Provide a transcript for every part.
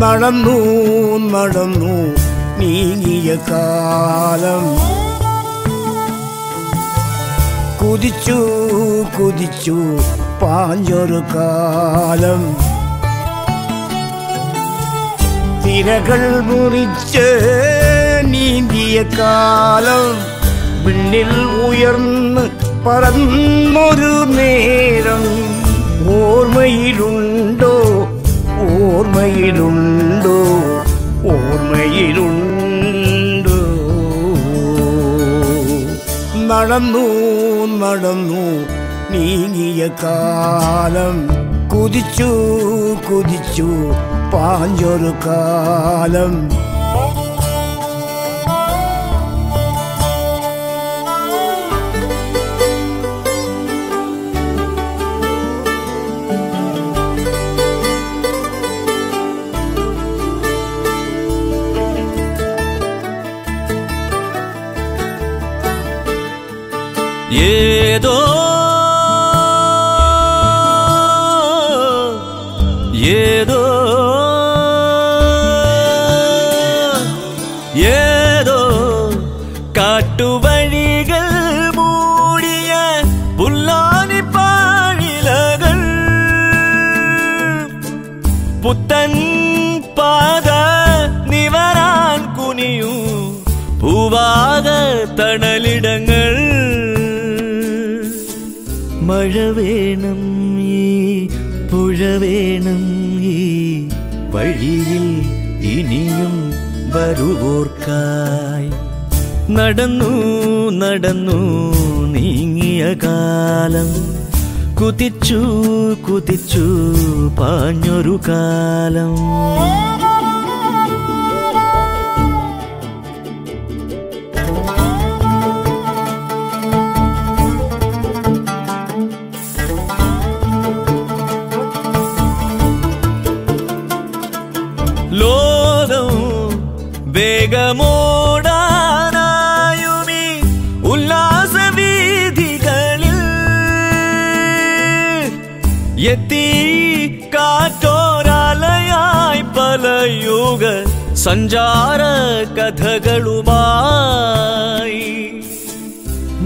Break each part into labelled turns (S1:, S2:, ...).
S1: നടന്നു നടന്നു നീങ്ങിയ കാലം കുതിച്ചു കുതിച്ചു പാഞ്ഞൊരു കാലം തിരകൾ മുറിച്ച് നീന്തിയ കാലം വിണ്ണിൽ ഉയർന്ന് പറന്നൊരു നേരം ഓർമ്മയിലുണ്ടോ ഓർമ്മയിലുണ്ടോ ഓർമ്മയിലുണ്ടോ നടന്നു നടന്നു നീങ്ങിയ കാലം കുതിച്ചു കുതിച്ചു പാഞ്ഞൊരു കാലം
S2: ഏതോ ഏതോ ഏതോ കാട്ടുവഴികൾ മൂടിയ പുല്ലാനി പാഴിലകൾ പുത്തൻ പാത നിവരാൻ കുനിയൂ പൂവാക തണലിടങ്ങൾ മഴ വേണം ഈ പുഴ വേണം ഈ വഴിയിൽ ഇനിയും വരുവോർക്കായി നടന്നു നടന്നു നീങ്ങിയ കാലം കുതിച്ചു കുതിച്ചു പാഞ്ഞൊരു കാലം ലോകം വേഗമോടാനായുമീ ഉല്ലാസവീഥികളിൽ എത്തി കാറ്റോരാലയായി പല യുഗ സഞ്ചാര കഥകളുമായി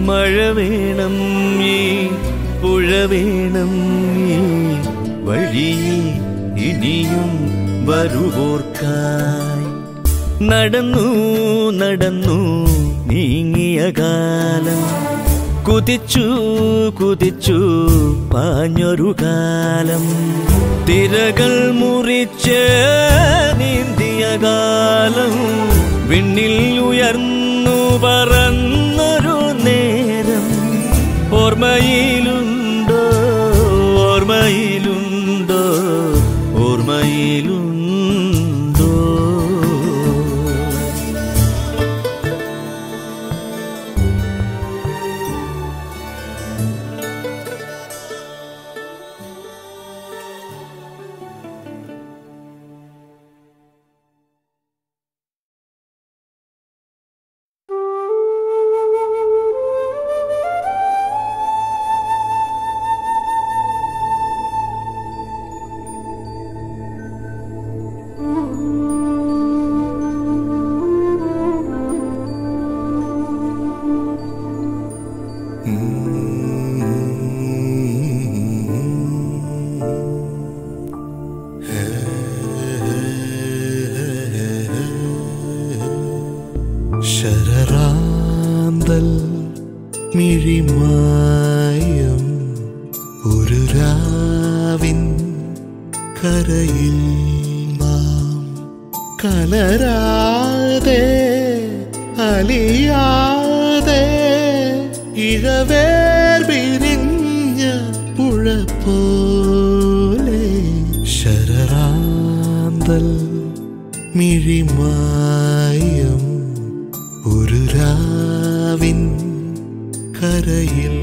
S2: മഴ വേണം ഈ പുഴ വേണം ഈ വഴിയിൽ ഇനിയും വരുവോർക്കായി നടന്നു നടന്നു നീങ്ങിയ കാലം കുതിച്ചു കുതിച്ചു പാഞ്ഞൊരു കാലം തിരകൾ മുറിച്ച് നീന്തിയ കാലം വിണ്ണിൽ ഉയർന്നു പറന്നൊരു നേരം ഓർമ്മയിലുണ്ടോ ഓർമ്മയിലുണ്ടോ ഓർമ്മയിലുണ്ടോ
S3: ശരറാന്തൽ മിഴിമായം ഒരു രാവിൻ കരയിൽ നാം കലരാതെ അലിയാതെ ഇഴവേർ വിരിഞ്ഞ പുഴ പോലെ ശരറാന്തൽ മിഴിമായം ഒരു രാവിൻ കരയിൽ